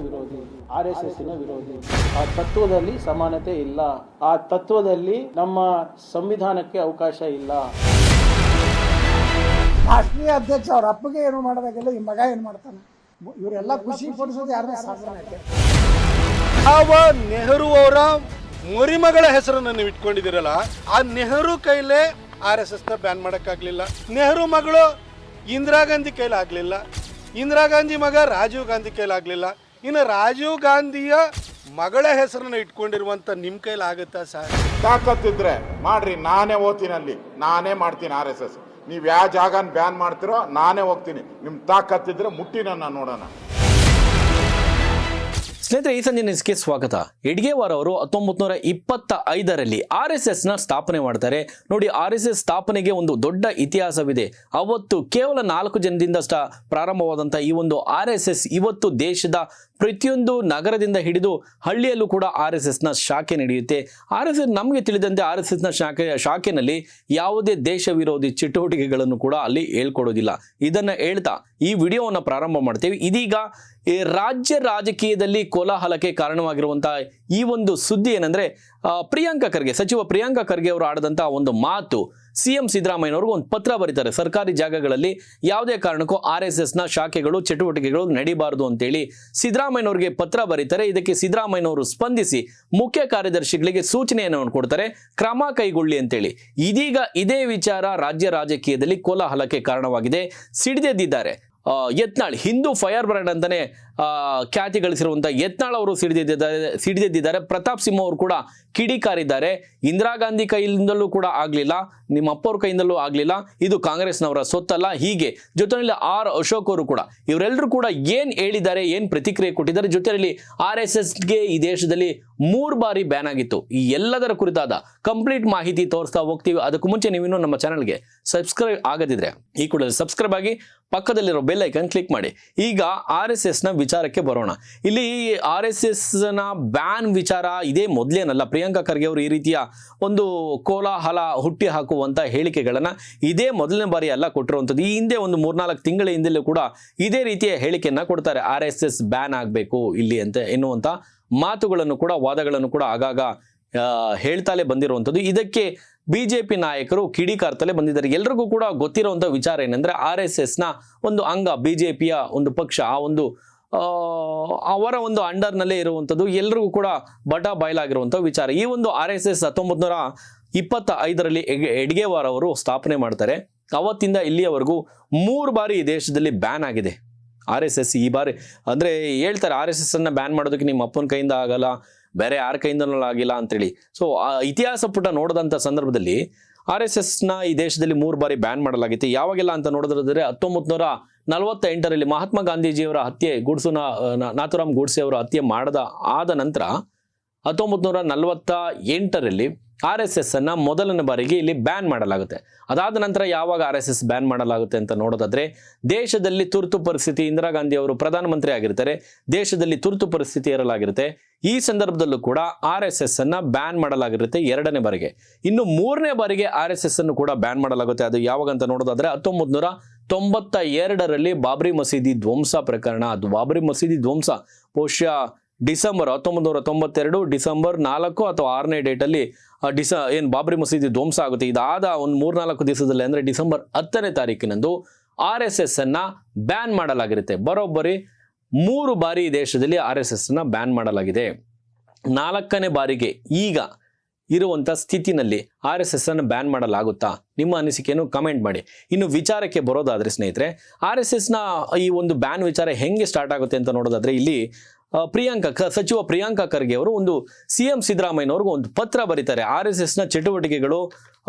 ವಿರೋಧಿ, RSS ವಿರೋಧಿ. ಆ ತತ್ವದಲ್ಲಿ ಸಮಾನತೆ ಇಲ್ಲ, ಆ ತತ್ವದಲ್ಲಿ ನಮ್ಮ ಸಂವಿಧಾನಕ್ಕೆ ಅವಕಾಶ ಇಲ್ಲ. ರಾಷ್ಟ್ರೀಯ ಅಧ್ಯಕ್ಷ ಅವ್ರ ಅಪ್ಪಗೆ ಏನು ಮಾಡಬೇಕಿಲ್ಲ, ಈ ಮಗ ಏನು ಮಾಡ್ತಾನೆ? ಇವರೆಲ್ಲ ಖುಷಿ ಪಡಿಸೋದು ಯಾರೇ ಸಾಧನೆ. ಯಾವ ನೆಹರು ಅವರ ಮರಿಮಗಳ ಹೆಸರನ್ನು ನೀವು ಇಟ್ಕೊಂಡಿದ್ದೀರಲ್ಲ, ಆ ನೆಹರು ಕೈಲೇ RSS ಬ್ಯಾನ್ ಮಾಡೋಕ್ಕಾಗಲಿಲ್ಲ. ನೆಹರು ಮಗಳು ಇಂದಿರಾ ಗಾಂಧಿ ಕೈಲಾಗಲಿಲ್ಲ, ಇಂದಿರಾ ಗಾಂಧಿ ಮಗ ರಾಜೀವ್ ಗಾಂಧಿ ಕೈಲಾಗಲಿಲ್ಲ. ಇನ್ನು ರಾಜೀವ್ ಗಾಂಧಿಯ ಮಗಳ ಹೆಸರನ್ನು ಇಟ್ಕೊಂಡಿರುವಂಥ ನಿಮ್ಮ ಕೈಲಾಗುತ್ತಾ ಸರ್? ತಾಕತ್ತಿದ್ರೆ ಮಾಡ್ರಿ, ನಾನೇ ಓದ್ತೀನಿ, ನಾನೇ ಮಾಡ್ತೀನಿ RSS. ನೀವು ಯಾವ ಜಾಗನ ಬ್ಯಾನ್ ಮಾಡ್ತಿರೋ ನಾನೇ ಹೋಗ್ತೀನಿ. ನಿಮ್ಮ ತಾಕತ್ತಿದ್ರೆ ಮುಟ್ಟಿ ನನ್ನ ನೋಡೋಣ. ಸ್ನೇಹಿತರೆ, ಈ ಸಂಜೆ ನ್ಯೂಸ್ಗೆ ಸ್ವಾಗತ. ಹೆಡ್ಗೇವಾರ್ ಅವರು 1925ರಲ್ಲಿ RSS ಸ್ಥಾಪನೆ ಮಾಡ್ತಾರೆ. ನೋಡಿ, RSS ಸ್ಥಾಪನೆಗೆ ಒಂದು ದೊಡ್ಡ ಇತಿಹಾಸವಿದೆ. ಅವತ್ತು ಕೇವಲ 4 ಜನದಿಂದ ಪ್ರಾರಂಭವಾದಂಥ ಈ ಒಂದು RSS ಇವತ್ತು ದೇಶದ ಪ್ರತಿಯೊಂದು ನಗರದಿಂದ ಹಿಡಿದು ಹಳ್ಳಿಯಲ್ಲೂ ಕೂಡ RSS ಶಾಖೆ ನಡೆಯುತ್ತೆ. RSS ನಮಗೆ ತಿಳಿದಂತೆ RSS ಶಾಖೆನಲ್ಲಿ ಯಾವುದೇ ದೇಶ ವಿರೋಧಿ ಚಟುವಟಿಕೆಗಳನ್ನು ಕೂಡ ಅಲ್ಲಿ ಹೇಳ್ಕೊಡೋದಿಲ್ಲ. ಇದನ್ನು ಹೇಳ್ತಾ ಈ ವಿಡಿಯೋವನ್ನು ಪ್ರಾರಂಭ ಮಾಡ್ತೇವೆ. ಇದೀಗ ರಾಜ್ಯ ರಾಜಕೀಯದಲ್ಲಿ ಕೋಲಾಹಲಕ್ಕೆ ಕಾರಣವಾಗಿರುವಂತಹ ಈ ಒಂದು ಸುದ್ದಿ ಏನಂದ್ರೆ, ಸಚಿವ ಪ್ರಿಯಾಂಕಾ ಖರ್ಗೆ ಅವರು ಆಡಿದಂತಹ ಒಂದು ಮಾತು. CM ಸಿದ್ದರಾಮಯ್ಯನವ್ರಿಗೆ ಒಂದು ಪತ್ರ ಬರೀತಾರೆ. ಸರ್ಕಾರಿ ಜಾಗಗಳಲ್ಲಿ ಯಾವುದೇ ಕಾರಣಕ್ಕೂ RSS ಶಾಖೆಗಳು ಚಟುವಟಿಕೆಗಳು ನಡೀಬಾರದು ಅಂತೇಳಿ ಸಿದ್ದರಾಮಯ್ಯನವ್ರಿಗೆ ಪತ್ರ ಬರೀತಾರೆ. ಇದಕ್ಕೆ ಸಿದ್ದರಾಮಯ್ಯನವರು ಸ್ಪಂದಿಸಿ ಮುಖ್ಯ ಕಾರ್ಯದರ್ಶಿಗಳಿಗೆ ಸೂಚನೆಯನ್ನು ಕೊಡ್ತಾರೆ, ಕ್ರಮ ಕೈಗೊಳ್ಳಿ ಅಂತೇಳಿ. ಇದೀಗ ಇದೇ ವಿಚಾರ ರಾಜ್ಯ ರಾಜಕೀಯದಲ್ಲಿ ಕೋಲಾಹಲಕ್ಕೆ ಕಾರಣವಾಗಿದೆ. ಸಿಡಿದೆದ್ದಿದ್ದಾರೆ ಯತ್ನಾಳ್. ಹಿಂದೂ ಫೈರ್ ಬ್ರ್ಯಾಂಡ್ ಅಂತಾನೆ ಖ್ಯಾತಿ ಗಳಿಸಿರುವಂತಹ ಯತ್ನಾಳ್ ಅವರು ಸಿಡಿದೆದ್ದಿದ್ದಾರೆ. ಪ್ರತಾಪ್ ಸಿಂಹ ಅವರು ಕೂಡ ಕಿಡಿಕಾರಿದ್ದಾರೆ. ಇಂದಿರಾ ಗಾಂಧಿ ಕೈಯಿಂದಲೂ ಕೂಡ ಆಗಲಿಲ್ಲ, ನಿಮ್ಮ ಅಪ್ಪವ್ರ ಕೈಯಿಂದಲೂ ಆಗಲಿಲ್ಲ, ಇದು ಕಾಂಗ್ರೆಸ್ನವರ ಸೊತ್ತಲ್ಲ. ಹೀಗೆ ಜೊತೆಯಲ್ಲಿ ಅಶೋಕ್ ಅವರು ಕೂಡ, ಇವರೆಲ್ಲರೂ ಕೂಡ ಏನ್ ಹೇಳಿದ್ದಾರೆ, ಏನ್ ಪ್ರತಿಕ್ರಿಯೆ ಕೊಟ್ಟಿದ್ದಾರೆ. ಜೊತೆಯಲ್ಲಿ RSSಗೆ ಈ ದೇಶದಲ್ಲಿ 3 ಬಾರಿ ಬ್ಯಾನ್ ಆಗಿತ್ತು. ಈ ಎಲ್ಲದರ ಕುರಿತಾದ ಕಂಪ್ಲೀಟ್ ಮಾಹಿತಿ ತೋರಿಸ್ತಾ ಹೋಗ್ತೀವಿ. ಅದಕ್ಕೂ ಮುಂಚೆ ನೀವಿನ್ನೂ ನಮ್ಮ ಚಾನಲ್ಗೆ ಸಬ್ಸ್ಕ್ರೈಬ್ ಆಗದಿದ್ರೆ ಈ ಕೂಡಲೇ ಸಬ್ಸ್ಕ್ರೈಬ್ ಆಗಿ ಪಕ್ಕದಲ್ಲಿರೋ ಬೆಲ್ ಐಕನ್ ಕ್ಲಿಕ್ ಮಾಡಿ. ಈಗ RSS ವಿಚಾರಕ್ಕೆ ಬರೋಣ. ಇಲ್ಲಿ RSS ಬ್ಯಾನ್ ವಿಚಾರ ಇದೇ ಮೊದಲೇನಲ್ಲ. ಪ್ರಿಯಾಂಕಾ ಖರ್ಗೆ ಅವರು ಈ ರೀತಿಯ ಒಂದು ಕೋಲಾಹಲ ಹುಟ್ಟಿ ಹಾಕುವಂತ ಹೇಳಿಕೆಗಳನ್ನ ಇದೇ ಮೊದಲನೇ ಬಾರಿ ಅಲ್ಲ ಕೊಟ್ಟಿರುವಂಥದ್ದು. ಈ ಹಿಂದೆ ಒಂದು 3-4 ತಿಂಗಳ ಹಿಂದೆಲ್ಲೂ ಕೂಡ ಇದೇ ರೀತಿಯ ಹೇಳಿಕೆಯನ್ನ ಕೊಡ್ತಾರೆ, RSS ಬ್ಯಾನ್ ಆಗಬೇಕು ಇಲ್ಲಿ ಅಂತ ಎನ್ನುವಂತ ಮಾತುಗಳನ್ನು ಕೂಡ, ವಾದಗಳನ್ನು ಕೂಡ ಆಗಾಗ ಹೇಳ್ತಾಲೆ ಬಂದಿರುವಂಥದ್ದು. ಇದಕ್ಕೆ BJP ನಾಯಕರು ಕಿಡಿಕಾರ್ತಲೇ ಬಂದಿದ್ದಾರೆ. ಎಲ್ರಿಗೂ ಕೂಡ ಗೊತ್ತಿರುವಂಥ ವಿಚಾರ ಏನಂದ್ರೆ, RSS ಒಂದು ಅಂಗ, BJPಯ ಒಂದು ಪಕ್ಷ, ಆ ಒಂದು ಅವರ ಒಂದು ಅಂಡರ್ನಲ್ಲೇ ಇರುವಂಥದ್ದು, ಎಲ್ರಿಗೂ ಕೂಡ ಬಯಲಾಗಿರುವಂಥ ವಿಚಾರ. ಈ ಒಂದು RSS 1925ರಲ್ಲಿ ಹೆಡ್ಗೇವಾರ್ ಅವರು ಸ್ಥಾಪನೆ ಮಾಡ್ತಾರೆ. ಅವತ್ತಿಂದ ಇಲ್ಲಿಯವರೆಗೂ 3 ಬಾರಿ ಈ ದೇಶದಲ್ಲಿ ಬ್ಯಾನ್ ಆಗಿದೆ RSS. ಈ ಬಾರಿ ಅಂದ್ರೆ ಹೇಳ್ತಾರೆ, RSS ಬ್ಯಾನ್ ಮಾಡೋದಕ್ಕೆ ನಿಮ್ಮ ಅಪ್ಪನ ಕೈಯಿಂದ ಆಗಲ್ಲ, ಬೇರೆ ಯಾರ ಕೈಯಿಂದನೂ ಆಗಿಲ್ಲ ಅಂತೇಳಿ. ಸೊ ಇತಿಹಾಸ ಪುಟ ನೋಡಿದಂಥ ಸಂದರ್ಭದಲ್ಲಿ RSS ಈ ದೇಶದಲ್ಲಿ 3 ಬಾರಿ ಬ್ಯಾನ್ ಮಾಡಲಾಗಿತ್ತು. ಯಾವಾಗೆಲ್ಲ ಅಂತ ನೋಡಿದ್ರೆ 1948ರಲ್ಲಿ ಮಹಾತ್ಮ ಗಾಂಧೀಜಿಯವರ ಹತ್ಯೆ, ನಾಥುರಾಮ್ ಗೂಡ್ಸೆ ಅವರ ಹತ್ಯೆ ಆದ ನಂತರ 1948ರಲ್ಲಿ RSS ಮೊದಲನೇ ಬಾರಿಗೆ ಇಲ್ಲಿ ಬ್ಯಾನ್ ಮಾಡಲಾಗುತ್ತೆ. ಅದಾದ ನಂತರ ಯಾವಾಗ RSS ಬ್ಯಾನ್ ಮಾಡಲಾಗುತ್ತೆ ಅಂತ ನೋಡೋದಾದ್ರೆ, ದೇಶದಲ್ಲಿ ತುರ್ತು ಪರಿಸ್ಥಿತಿ, ಇಂದಿರಾ ಗಾಂಧಿ ಅವರು ಪ್ರಧಾನಮಂತ್ರಿ ಆಗಿರ್ತಾರೆ, ದೇಶದಲ್ಲಿ ತುರ್ತು ಪರಿಸ್ಥಿತಿ ಇರಲಾಗಿರುತ್ತೆ. ಈ ಸಂದರ್ಭದಲ್ಲೂ ಕೂಡ RSS ಬ್ಯಾನ್ ಮಾಡಲಾಗಿರುತ್ತೆ 2ನೇ ಬಾರಿಗೆ. ಇನ್ನು 3ನೇ ಬಾರಿಗೆ RSS ಕೂಡ ಬ್ಯಾನ್ ಮಾಡಲಾಗುತ್ತೆ. ಅದು ಯಾವಾಗ ಅಂತ ನೋಡೋದಾದ್ರೆ 1992ರಲ್ಲಿ ಬಾಬ್ರಿ ಮಸೀದಿ ಧ್ವಂಸ ಪ್ರಕರಣ. ಅದು ಬಾಬ್ರಿ ಮಸೀದಿ ಧ್ವಂಸ ಬಹುಶಃ ಡಿಸೆಂಬರ್ 1992 ಡಿಸೆಂಬರ್ 4 ಅಥವಾ 6ನೇ ಡೇಟಲ್ಲಿ ಏನು ಬಾಬ್ರಿ ಮಸೀದಿ ಧ್ವಂಸ ಆಗುತ್ತೆ. ಇದಾದ ಒಂದು 3-4 ದಿವಸದಲ್ಲಿ ಅಂದರೆ ಡಿಸೆಂಬರ್ 10ನೇ ತಾರೀಕಿನಂದು RSS ಬ್ಯಾನ್ ಮಾಡಲಾಗಿರುತ್ತೆ. ಬರೋಬ್ಬರಿ 3 ಬಾರಿ ಈ ದೇಶದಲ್ಲಿ RSS ಬ್ಯಾನ್ ಮಾಡಲಾಗಿದೆ. 4ನೇ ಬಾರಿಗೆ ಈಗ ಇರುವಂಥ ಸ್ಥಿತಿನಲ್ಲಿ RSS ಬ್ಯಾನ್ ಮಾಡಲಾಗುತ್ತಾ? ನಿಮ್ಮ ಅನಿಸಿಕೆಯನ್ನು ಕಮೆಂಟ್ ಮಾಡಿ. ಇನ್ನು ವಿಚಾರಕ್ಕೆ ಬರೋದಾದ್ರೆ ಸ್ನೇಹಿತರೆ, RSS ಈ ಒಂದು ಬ್ಯಾನ್ ವಿಚಾರ ಹೆಂಗೆ ಸ್ಟಾರ್ಟ್ ಆಗುತ್ತೆ ಅಂತ ನೋಡೋದಾದ್ರೆ, ಇಲ್ಲಿ ಸಚಿವ ಪ್ರಿಯಾಂಕಾ ಖರ್ಗೆ ಅವರು ಒಂದು CM ಸಿದ್ದರಾಮಯ್ಯನವ್ರಿಗೆ ಒಂದು ಪತ್ರ ಬರೀತಾರೆ. RSS ಚಟುವಟಿಕೆಗಳು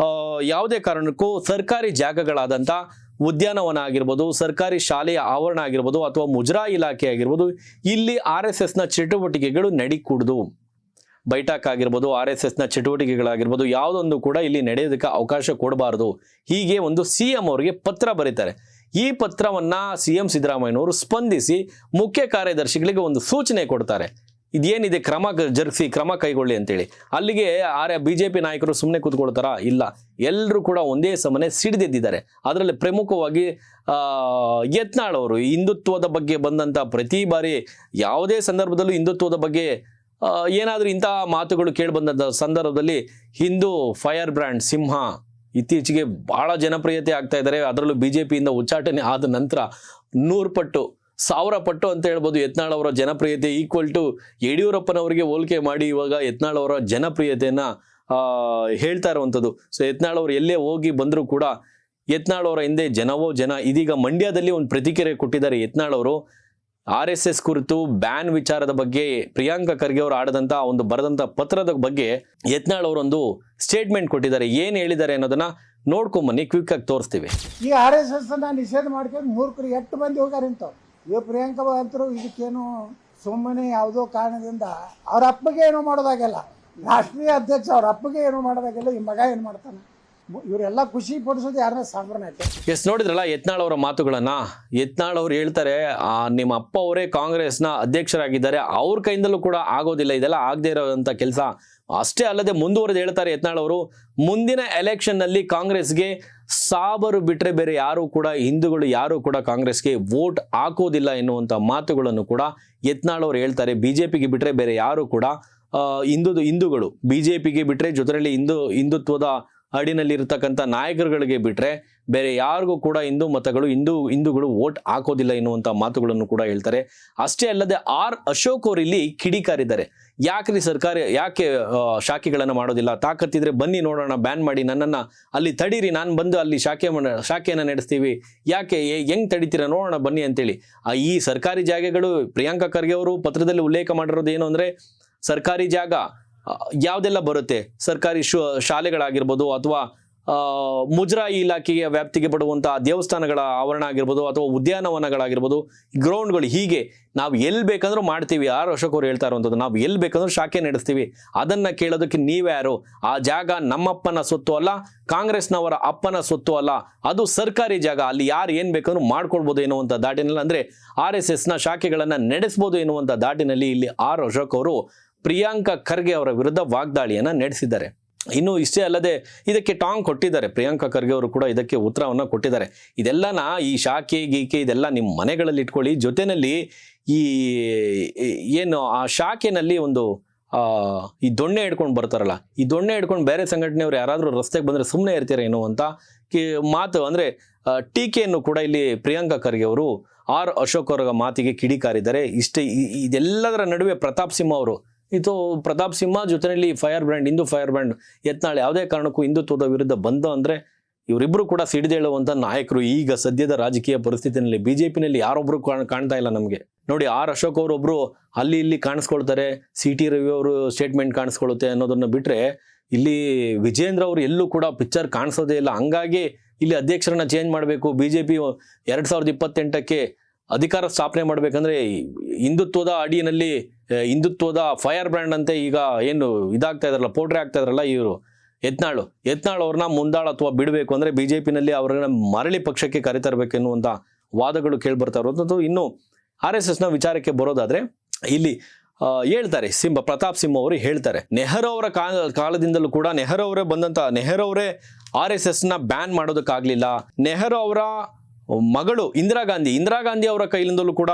ಯಾವುದೇ ಕಾರಣಕ್ಕೂ ಸರ್ಕಾರಿ ಜಾಗಗಳಾದಂಥ ಉದ್ಯಾನವನ ಆಗಿರ್ಬೋದು, ಸರ್ಕಾರಿ ಶಾಲೆಯ ಆವರಣ ಆಗಿರ್ಬೋದು, ಅಥವಾ ಮುಜರಾಯಿ ಇಲಾಖೆ ಆಗಿರ್ಬೋದು, ಇಲ್ಲಿ RSS ಚಟುವಟಿಕೆಗಳು ನಡೀಕೂಡ್ದು. ಬೈಠಕ್ ಆಗಿರ್ಬೋದು, RSS ಚಟುವಟಿಕೆಗಳಾಗಿರ್ಬೋದು, ಯಾವುದೊಂದು ಕೂಡ ಇಲ್ಲಿ ನಡೆಯೋದಕ್ಕೆ ಅವಕಾಶ ಕೊಡಬಾರದು. ಹೀಗೆ ಒಂದು CM ಅವರಿಗೆ ಪತ್ರ ಬರೀತಾರೆ. ಈ ಪತ್ರವನ್ನ CM ಸಿದ್ದರಾಮಯ್ಯನವರು ಸ್ಪಂದಿಸಿ ಮುಖ್ಯ ಕಾರ್ಯದರ್ಶಿಗಳಿಗೆ ಒಂದು ಸೂಚನೆ ಕೊಡ್ತಾರೆ. ಇದೇನಿದೆ ಕ್ರಮ ಜರುಗಿಸಿ ಕ್ರಮ ಕೈಗೊಳ್ಳಿ ಅಂತೇಳಿ. ಅಲ್ಲಿಗೆ BJP ನಾಯಕರು ಸುಮ್ಮನೆ ಕೂತ್ಕೊಳ್ತಾರಾ? ಇಲ್ಲ, ಎಲ್ಲರೂ ಕೂಡ ಒಂದೇ ಸಮನೆ ಸಿಡಿದೆದ್ದಿದ್ದಾರೆ. ಅದರಲ್ಲಿ ಪ್ರಮುಖವಾಗಿ ಯತ್ನಾಳ್ ಅವರು ಹಿಂದುತ್ವದ ಬಗ್ಗೆ ಬಂದಂಥ ಪ್ರತಿ ಬಾರಿ ಯಾವುದೇ ಸಂದರ್ಭದಲ್ಲೂ ಹಿಂದುತ್ವದ ಬಗ್ಗೆ ಏನಾದರೂ ಇಂಥ ಮಾತುಗಳು ಕೇಳಿಬಂದಂಥ ಸಂದರ್ಭದಲ್ಲಿ ಹಿಂದೂ ಫೈರ್ ಬ್ರ್ಯಾಂಡ್ ಸಿಂಹ ಇತ್ತೀಚೆಗೆ ಬಹಳ ಜನಪ್ರಿಯತೆ ಆಗ್ತಾ ಇದ್ದಾರೆ. ಅದರಲ್ಲೂ BJPಯಿಂದ ಉಚ್ಚಾಟನೆ ಆದ ನಂತರ 100 ಪಟ್ಟು 1000 ಪಟ್ಟು ಅಂತ ಹೇಳ್ಬೋದು ಯತ್ನಾಳ್ ಅವರ ಜನಪ್ರಿಯತೆ ಈಕ್ವಲ್ ಟು ಯಡಿಯೂರಪ್ಪನವರಿಗೆ ಹೋಲಿಕೆ ಮಾಡಿ ಇವಾಗ ಯತ್ನಾಳ್ ಅವರ ಜನಪ್ರಿಯತೆಯನ್ನು ಹೇಳ್ತಾ ಇರುವಂಥದ್ದು. ಸೊ ಯತ್ನಾಳ್ ಅವರು ಎಲ್ಲೇ ಹೋಗಿ ಬಂದರೂ ಕೂಡ ಯತ್ನಾಳ್ ಅವರ ಹಿಂದೆ ಜನವೋ ಜನ. ಇದೀಗ ಮಂಡ್ಯದಲ್ಲಿ ಒಂದು ಪ್ರತಿಕ್ರಿಯೆ ಕೊಟ್ಟಿದ್ದಾರೆ ಯತ್ನಾಳ್ ಅವರು. RSS ಕುರಿತು ಬ್ಯಾನ್ ವಿಚಾರದ ಬಗ್ಗೆ ಪ್ರಿಯಾಂಕಾ ಖರ್ಗೆ ಅವರು ಆಡದಂಥ ಒಂದು ಬರೆದಂಥ ಪತ್ರದ ಬಗ್ಗೆ ಯತ್ನಾಳ್ ಅವರೊಂದು ಸ್ಟೇಟ್ಮೆಂಟ್ ಕೊಟ್ಟಿದ್ದಾರೆ. ಏನು ಹೇಳಿದ್ದಾರೆ ಅನ್ನೋದನ್ನ ನೋಡ್ಕೊಂಬನ್ನಿ, ಕ್ವಿಕ್ ಆಗಿ ತೋರಿಸ್ತೀವಿ. ಈ RSS ನಿಷೇಧ ಮಾಡ್ಕೊಂಡು ಮೂರ್ಖರು ಎಷ್ಟು ಮಂದಿ ಹೋಗ್ಯಾರ ಇಂಥವ್ರು. ಇವ ಪ್ರಿಯಾಂಕಾ ಅಂತರು ಇದಕ್ಕೇನು ಸುಮ್ಮನೆ ಯಾವುದೋ ಕಾರಣದಿಂದ ಅವ್ರ ಅಪ್ಪಗೆ ಏನೋ ಮಾಡೋದಾಗಲ್ಲ. ರಾಷ್ಟ್ರೀಯ ಅಧ್ಯಕ್ಷ ಅವ್ರ ಅಪ್ಪಗೆ ಏನೋ ಮಾಡೋದಾಗಲ್ಲ, ಈ ಮಗ ಏನು ಮಾಡ್ತಾನೆ. ಇವರೆಲ್ಲ ಖುಷಿ ಪಡಿಸೋದು ಯಾರನ್ನ ಸಾಂಬ್ರನಾಯ್ತು. ಎಸ್, ನೋಡಿದ್ರಲ್ಲ ಯತ್ನಾಳ್ ಅವರ ಮಾತುಗಳನ್ನ. ಯತ್ನಾಳ್ ಅವ್ರು ಹೇಳ್ತಾರೆ, ನಿಮ್ಮ ಅಪ್ಪ ಅವರೇ ಕಾಂಗ್ರೆಸ್ನ ಅಧ್ಯಕ್ಷರಾಗಿದ್ದಾರೆ, ಅವ್ರ ಕೈಯಿಂದಲೂ ಕೂಡ ಆಗೋದಿಲ್ಲ, ಇದೆಲ್ಲ ಆಗದೆ ಇರೋದಂಥ ಕೆಲಸ. ಅಷ್ಟೇ ಅಲ್ಲದೆ ಮುಂದುವರೆದು ಹೇಳ್ತಾರೆ ಯತ್ನಾಳ್ ಅವರು, ಮುಂದಿನ ಎಲೆಕ್ಷನ್ನಲ್ಲಿ ಕಾಂಗ್ರೆಸ್ಗೆ ಸಾಬರು ಬಿಟ್ಟರೆ ಬೇರೆ ಯಾರು ಕೂಡ ಹಿಂದೂಗಳು ಯಾರು ಕೂಡ ಕಾಂಗ್ರೆಸ್ಗೆ ವೋಟ್ ಹಾಕೋದಿಲ್ಲ ಎನ್ನುವಂಥ ಮಾತುಗಳನ್ನು ಕೂಡ ಯತ್ನಾಳ್ ಅವರು ಹೇಳ್ತಾರೆ. BJPಗೆ ಬಿಟ್ಟರೆ ಬೇರೆ ಯಾರು ಕೂಡ ಹಿಂದೂಗಳು BJPಗೆ ಬಿಟ್ಟರೆ ಜೊತೆಯಲ್ಲಿ ಹಿಂದುತ್ವದ ಅಡಿನಲ್ಲಿ ಇರತಕ್ಕಂಥ ನಾಯಕರುಗಳಿಗೆ ಬಿಟ್ಟರೆ ಬೇರೆ ಯಾರಿಗೂ ಕೂಡ ಹಿಂದೂಗಳು ವೋಟ್ ಹಾಕೋದಿಲ್ಲ ಎನ್ನುವಂಥ ಮಾತುಗಳನ್ನು ಕೂಡ ಹೇಳ್ತಾರೆ. ಅಷ್ಟೇ ಅಲ್ಲದೆ ಅಶೋಕ್ ಅವರು ಇಲ್ಲಿ ಕಿಡಿಕಾರಿದ್ದಾರೆ. ಯಾಕ್ರಿ ಸರ್ಕಾರ ಯಾಕೆ ಶಾಖೆಗಳನ್ನು ಮಾಡೋದಿಲ್ಲ? ತಾಕತ್ತಿದ್ರೆ ಬನ್ನಿ ನೋಡೋಣ, ಬ್ಯಾನ್ ಮಾಡಿ, ನನ್ನನ್ನು ಅಲ್ಲಿ ತಡೀರಿ, ನಾನು ಬಂದು ಅಲ್ಲಿ ಶಾಖೆಯನ್ನು ನಡೆಸ್ತೀವಿ, ಯಾಕೆ ಹೆಂಗ್ ತಡಿತೀರ ನೋಡೋಣ ಬನ್ನಿ ಅಂತೇಳಿ. ಈ ಸರ್ಕಾರಿ ಜಾಗಗಳು ಪ್ರಿಯಾಂಕಾ ಖರ್ಗೆ ಅವರು ಪತ್ರದಲ್ಲಿ ಉಲ್ಲೇಖ ಮಾಡಿರೋದು ಏನು ಅಂದರೆ, ಸರ್ಕಾರಿ ಜಾಗ ಯಾವುದೆಲ್ಲ ಬರುತ್ತೆ, ಸರ್ಕಾರಿ ಶಾಲೆಗಳಾಗಿರ್ಬೋದು ಅಥವಾ ಮುಜರಾಯಿ ಇಲಾಖೆಯ ವ್ಯಾಪ್ತಿಗೆ ಬರುವಂತಹ ದೇವಸ್ಥಾನಗಳ ಆವರಣ ಆಗಿರ್ಬೋದು ಅಥವಾ ಉದ್ಯಾನವನಗಳಾಗಿರ್ಬೋದು, ಗ್ರೌಂಡ್ಗಳು, ಹೀಗೆ ನಾವು ಎಲ್ಲಿ ಬೇಕಂದ್ರೂ ಮಾಡ್ತೀವಿ. ಅಶೋಕ್ ಅವರು ಹೇಳ್ತಾ ಇರುವಂಥದ್ದು, ನಾವು ಎಲ್ಲಿ ಬೇಕಂದ್ರೂ ಶಾಖೆ ನಡೆಸ್ತೀವಿ, ಅದನ್ನ ಕೇಳೋದಕ್ಕೆ ನೀವ್ಯಾರು? ಆ ಜಾಗ ನಮ್ಮಪ್ಪನ ಸೊತ್ತು ಅಲ್ಲ, ಕಾಂಗ್ರೆಸ್ನವರ ಅಪ್ಪನ ಸೊತ್ತು ಅಲ್ಲ, ಅದು ಸರ್ಕಾರಿ ಜಾಗ, ಅಲ್ಲಿ ಯಾರು ಏನು ಬೇಕಂದ್ರೂ ಮಾಡ್ಕೊಳ್ಬೋದು ಎನ್ನುವಂಥ ದಾಟಿನಲ್ಲಿ, ಅಂದರೆ RSSನ ಶಾಖೆಗಳನ್ನು ನಡೆಸ್ಬೋದು ಎನ್ನುವಂಥ ದಾಟಿನಲ್ಲಿ ಇಲ್ಲಿ ಅಶೋಕ್ ಅವರು ಪ್ರಿಯಾಂಕಾ ಖರ್ಗೆ ಅವರ ವಿರುದ್ಧ ವಾಗ್ದಾಳಿಯನ್ನು ನಡೆಸಿದ್ದಾರೆ. ಇನ್ನು ಇಷ್ಟೇ ಅಲ್ಲದೆ ಇದಕ್ಕೆ ಟಾಂಗ್ ಕೊಟ್ಟಿದ್ದಾರೆ. ಪ್ರಿಯಾಂಕಾ ಖರ್ಗೆ ಅವರು ಕೂಡ ಇದಕ್ಕೆ ಉತ್ತರವನ್ನು ಕೊಟ್ಟಿದ್ದಾರೆ. ಇದೆಲ್ಲನ ಈ ಶಾಖೆ ಗೀಕೆ ಇದೆಲ್ಲ ನಿಮ್ಮ ಮನೆಗಳಲ್ಲಿ ಇಟ್ಕೊಳ್ಳಿ, ಜೊತೆಯಲ್ಲಿ ಈ ಏನು ಆ ಶಾಖೆನಲ್ಲಿ ಒಂದು ಈ ದೊಣ್ಣೆ ಹಿಡ್ಕೊಂಡು ಬರ್ತಾರಲ್ಲ, ಈ ದೊಣ್ಣೆ ಹಿಡ್ಕೊಂಡು ಬೇರೆ ಸಂಘಟನೆಯವರು ಯಾರಾದರೂ ರಸ್ತೆಗೆ ಬಂದರೆ ಸುಮ್ಮನೆ ಇರ್ತೀರ ಎನ್ನುವಂಥ ಮಾತು, ಅಂದರೆ ಟೀಕೆಯನ್ನು ಕೂಡ ಇಲ್ಲಿ ಪ್ರಿಯಾಂಕಾ ಖರ್ಗೆ ಅವರು ಅಶೋಕ್ ಅವರ ಮಾತಿಗೆ ಕಿಡಿಕಾರಿದ್ದಾರೆ. ಇದೆಲ್ಲದರ ನಡುವೆ ಪ್ರತಾಪ್ ಸಿಂಹ ಅವರು, ಇದು ಪ್ರತಾಪ್ ಸಿಂಹ ಜೊತೆಯಲ್ಲಿ ಹಿಂದೂ ಫೈರ್ ಬ್ರ್ಯಾಂಡ್ ಯತ್ನಾಳ್ ಯಾವುದೇ ಕಾರಣಕ್ಕೂ ಹಿಂದುತ್ವದ ವಿರುದ್ಧ ಬಂದ ಅಂದರೆ ಇವರಿಬ್ಬರು ಕೂಡ ಸಿಡಿದೇಳುವಂಥ ನಾಯಕರು. ಈಗ ಸದ್ಯದ ರಾಜಕೀಯ ಪರಿಸ್ಥಿತಿನಲ್ಲಿ BJPನಲ್ಲಿ ಯಾರೊಬ್ಬರು ಕಾಣ್ತಾ ಇಲ್ಲ ನಮಗೆ. ನೋಡಿ, ಅಶೋಕ್ ಅವರೊಬ್ಬರು ಅಲ್ಲಿ ಇಲ್ಲಿ ಕಾಣಿಸ್ಕೊಳ್ತಾರೆ, CT ರವಿ ಅವರು ಸ್ಟೇಟ್ಮೆಂಟ್ ಕಾಣಿಸ್ಕೊಳ್ಳುತ್ತೆ ಅನ್ನೋದನ್ನು ಬಿಟ್ಟರೆ ಇಲ್ಲಿ ವಿಜೇಂದ್ರ ಅವರು ಎಲ್ಲೂ ಕೂಡ ಪಿಕ್ಚರ್ ಕಾಣಿಸೋದೇ ಇಲ್ಲ. ಹಂಗಾಗಿ ಇಲ್ಲಿ ಅಧ್ಯಕ್ಷರನ್ನ ಚೇಂಜ್ ಮಾಡಬೇಕು, BJP 2028ಕ್ಕೆ ಅಧಿಕಾರ ಸ್ಥಾಪನೆ ಮಾಡಬೇಕಂದ್ರೆ ಹಿಂದುತ್ವದ ಅಡಿಯಲ್ಲಿ ಹಿಂದುತ್ವದ ಫೈರ್ ಬ್ರ್ಯಾಂಡ್ ಅಂತೆ ಈಗ ಏನು ಇದಾಗ್ತಾ ಇದಾರಲ್ಲ, ಪೋಟ್ರೆ ಆಗ್ತಾ ಇದಾರಲ್ಲ ಇವರು ಯತ್ನಾಳ್ ಅವ್ರನ್ನ ಮುಂದಾಳ ಅಥವಾ ಬಿಡಬೇಕು ಅಂದರೆ BJPನಲ್ಲಿ ಅವ್ರನ್ನ ಮರಳಿ ಪಕ್ಷಕ್ಕೆ ಕರೆತರಬೇಕೆನ್ನುವಂಥ ವಾದಗಳು ಕೇಳಿಬರ್ತಾ ಇರೋದು. ಇನ್ನು RSSನ ವಿಚಾರಕ್ಕೆ ಬರೋದಾದ್ರೆ ಇಲ್ಲಿ ಹೇಳ್ತಾರೆ ಪ್ರತಾಪ್ ಸಿಂಹ ಅವರು ಹೇಳ್ತಾರೆ, ನೆಹರು ಅವರ ಕಾಲದಿಂದಲೂ ಕೂಡ ನೆಹರು ಅವರೇ RSSನ ಬ್ಯಾನ್ ಮಾಡೋದಕ್ಕಾಗಲಿಲ್ಲ. ನೆಹರು ಅವರ ಮಗಳು ಇಂದಿರಾ ಗಾಂಧಿ ಅವರ ಕೈಲಿಂದಲೂ ಕೂಡ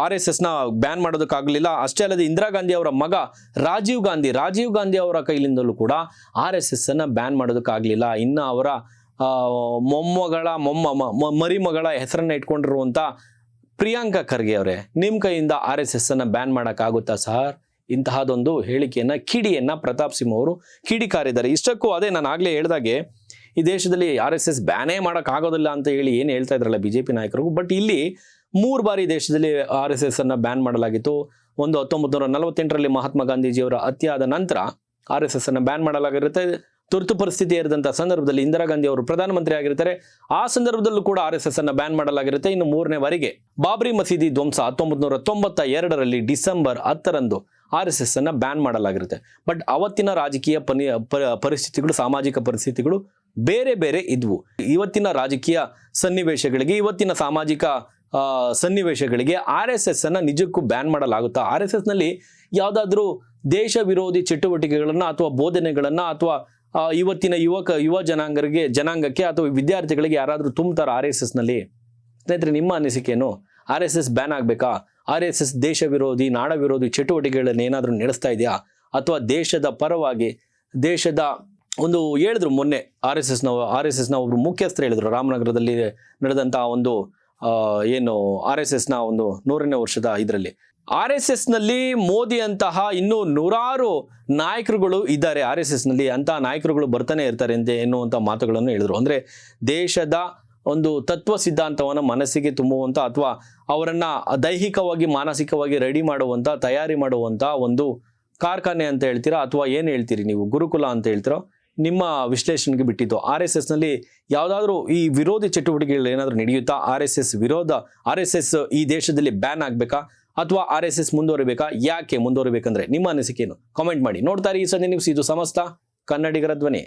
RSSನ ಬ್ಯಾನ್ ಮಾಡೋದಕ್ಕಾಗಲಿಲ್ಲ. ಅಷ್ಟೇ ಅಲ್ಲದೆ ಇಂದಿರಾ ಗಾಂಧಿ ಅವರ ಮಗ ರಾಜೀವ್ ಗಾಂಧಿ ಅವರ ಕೈಲಿಂದಲೂ ಕೂಡ RSSನ ಬ್ಯಾನ್ ಮಾಡೋದಕ್ಕಾಗಲಿಲ್ಲ. ಇನ್ನು ಅವರ ಮರಿಮಗಳ ಹೆಸರನ್ನ ಇಟ್ಕೊಂಡಿರುವಂಥ ಪ್ರಿಯಾಂಕಾ ಖರ್ಗೆ ಅವರೇ, ನಿಮ್ಮ ಕೈಯಿಂದ RSSನ ಬ್ಯಾನ್ ಮಾಡೋಕ್ಕಾಗುತ್ತಾ ಸರ್? ಇಂತಹದೊಂದು ಕಿಡಿಯನ್ನ ಪ್ರತಾಪ್ ಸಿಂಹ ಅವರು ಕಿಡಿಕಾರಿದ್ದಾರೆ. ಇಷ್ಟಕ್ಕೂ ಅದೇ ನಾನು ಆಗಲೇ ಹೇಳ್ದಾಗೆ ಈ ದೇಶದಲ್ಲಿ RSS ಬ್ಯಾನೇ ಮಾಡೋಕ್ಕಾಗೋದಿಲ್ಲ ಅಂತ ಹೇಳಿ ಏನು ಹೇಳ್ತಾ ಇದ್ರಲ್ಲ BJP ನಾಯಕರು. ಬಟ್ ಇಲ್ಲಿ 3 ಬಾರಿ ದೇಶದಲ್ಲಿ RSSನ್ನು ಬ್ಯಾನ್ ಮಾಡಲಾಗಿತ್ತು. ಒಂದು 1948ರಲ್ಲಿ ಮಹಾತ್ಮ ಗಾಂಧೀಜಿಯವರ ಹತ್ಯೆಯಾದ ನಂತರ RSSನ್ನು ಬ್ಯಾನ್ ಮಾಡಲಾಗಿರುತ್ತೆ. ತುರ್ತು ಪರಿಸ್ಥಿತಿ ಇರಿದಂಥ ಸಂದರ್ಭದಲ್ಲಿ ಇಂದಿರಾ ಗಾಂಧಿ ಅವರು ಪ್ರಧಾನಮಂತ್ರಿ ಆಗಿರ್ತಾರೆ, ಆ ಸಂದರ್ಭದಲ್ಲೂ ಕೂಡ RSSನ್ನು ಬ್ಯಾನ್ ಮಾಡಲಾಗಿರುತ್ತೆ. ಇನ್ನು 3ನೇ ಬಾರಿಗೆ ಬಾಬ್ರಿ ಮಸೀದಿ ಧ್ವಂಸ 1992ರಲ್ಲಿ ಡಿಸೆಂಬರ್ 10ರಂದು RSSನ್ನು ಬ್ಯಾನ್ ಮಾಡಲಾಗಿರುತ್ತೆ. ಬಟ್ ಅವತ್ತಿನ ರಾಜಕೀಯ ಪರಿಸ್ಥಿತಿಗಳು, ಸಾಮಾಜಿಕ ಪರಿಸ್ಥಿತಿಗಳು ಬೇರೆ ಇದ್ವು. ಇವತ್ತಿನ ರಾಜಕೀಯ ಸನ್ನಿವೇಶಗಳಿಗೆ, ಇವತ್ತಿನ ಸಾಮಾಜಿಕ ಸನ್ನಿವೇಶಗಳಿಗೆ RSSನ್ನು ನಿಜಕ್ಕೂ ಬ್ಯಾನ್ ಮಾಡಲಾಗುತ್ತಾ? RSSನಲ್ಲಿ ಯಾವುದಾದ್ರೂ ದೇಶ ವಿರೋಧಿ ಚಟುವಟಿಕೆಗಳನ್ನು ಅಥವಾ ಬೋಧನೆಗಳನ್ನು ಅಥವಾ ಇವತ್ತಿನ ಯುವ ಜನಾಂಗಕ್ಕೆ ಅಥವಾ ವಿದ್ಯಾರ್ಥಿಗಳಿಗೆ ಯಾರಾದರೂ ತುಂಬ್ತಾರ RSSನಲ್ಲಿ? ಸ್ನೇಹಿತರೆ, ನಿಮ್ಮ ಅನಿಸಿಕೆಯನ್ನು RSS ಬ್ಯಾನ್ ಆಗಬೇಕಾ? RSS ದೇಶ ವಿರೋಧಿ ನಾಡ ವಿರೋಧಿ ಚಟುವಟಿಕೆಗಳನ್ನು ಏನಾದರೂ ನಡೆಸ್ತಾ ಇದೆಯಾ? ಅಥವಾ ದೇಶದ ಪರವಾಗಿ ದೇಶದ ಒಂದು ಹೇಳಿದ್ರು ಮೊನ್ನೆ RSSನ ಒಬ್ರು ಮುಖ್ಯಸ್ಥರು ಹೇಳಿದ್ರು, ರಾಮನಗರದಲ್ಲಿ ನಡೆದಂಥ ಒಂದು ಏನು RSSನ ಒಂದು 100ನೇ ವರ್ಷದ ಇದರಲ್ಲಿ RSSನಲ್ಲಿ ಮೋದಿ ಅಂತಹ ಇನ್ನೂ ನೂರಾರು ನಾಯಕರುಗಳು ಇದ್ದಾರೆ. RSSನಲ್ಲಿ ಅಂತಹ ನಾಯಕರುಗಳು ಬರ್ತಾನೆ ಇರ್ತಾರೆ ಅಂತ ಎನ್ನುವಂಥ ಮಾತುಗಳನ್ನು ಹೇಳಿದ್ರು. ಅಂದರೆ ದೇಶದ ಒಂದು ತತ್ವ ಸಿದ್ಧಾಂತವನ್ನು ಮನಸ್ಸಿಗೆ ತುಂಬುವಂಥ ಅಥವಾ ಅವರನ್ನು ದೈಹಿಕವಾಗಿ ಮಾನಸಿಕವಾಗಿ ರೆಡಿ ಮಾಡುವಂಥ ತಯಾರಿ ಮಾಡುವಂಥ ಒಂದು ಕಾರ್ಖಾನೆ ಅಂತ ಹೇಳ್ತೀರಾ ಅಥವಾ ಏನು ಹೇಳ್ತೀರಿ ನೀವು, ಗುರುಕುಲ ಅಂತ ಹೇಳ್ತೀರೋ, ನಿಮ್ಮ ವಿಶ್ಲೇಷಣೆಗೆ ಬಿಟ್ಟಿದ್ದು. RSSನಲ್ಲಿ ಯಾವುದಾದ್ರೂ ಈ ವಿರೋಧಿ ಚಟುವಟಿಕೆಗಳು ಏನಾದರೂ ನಡೆಯುತ್ತಾ? RSS ಈ ದೇಶದಲ್ಲಿ ಬ್ಯಾನ್ ಆಗಬೇಕಾ ಅಥವಾ RSS ಮುಂದುವರಿಬೇಕಾ? ಯಾಕೆ ಮುಂದುವರಿಬೇಕಂದ್ರೆ ನಿಮ್ಮ ಅನಿಸಿಕೆಯನ್ನು ಕಾಮೆಂಟ್ ಮಾಡಿ. ನೋಡ್ತಾರೆ ಈ ಸಂಜೆ ನ್ಯೂಸ್, ಇದು ಸಮಸ್ತ ಕನ್ನಡಿಗರ ಧ್ವನಿ.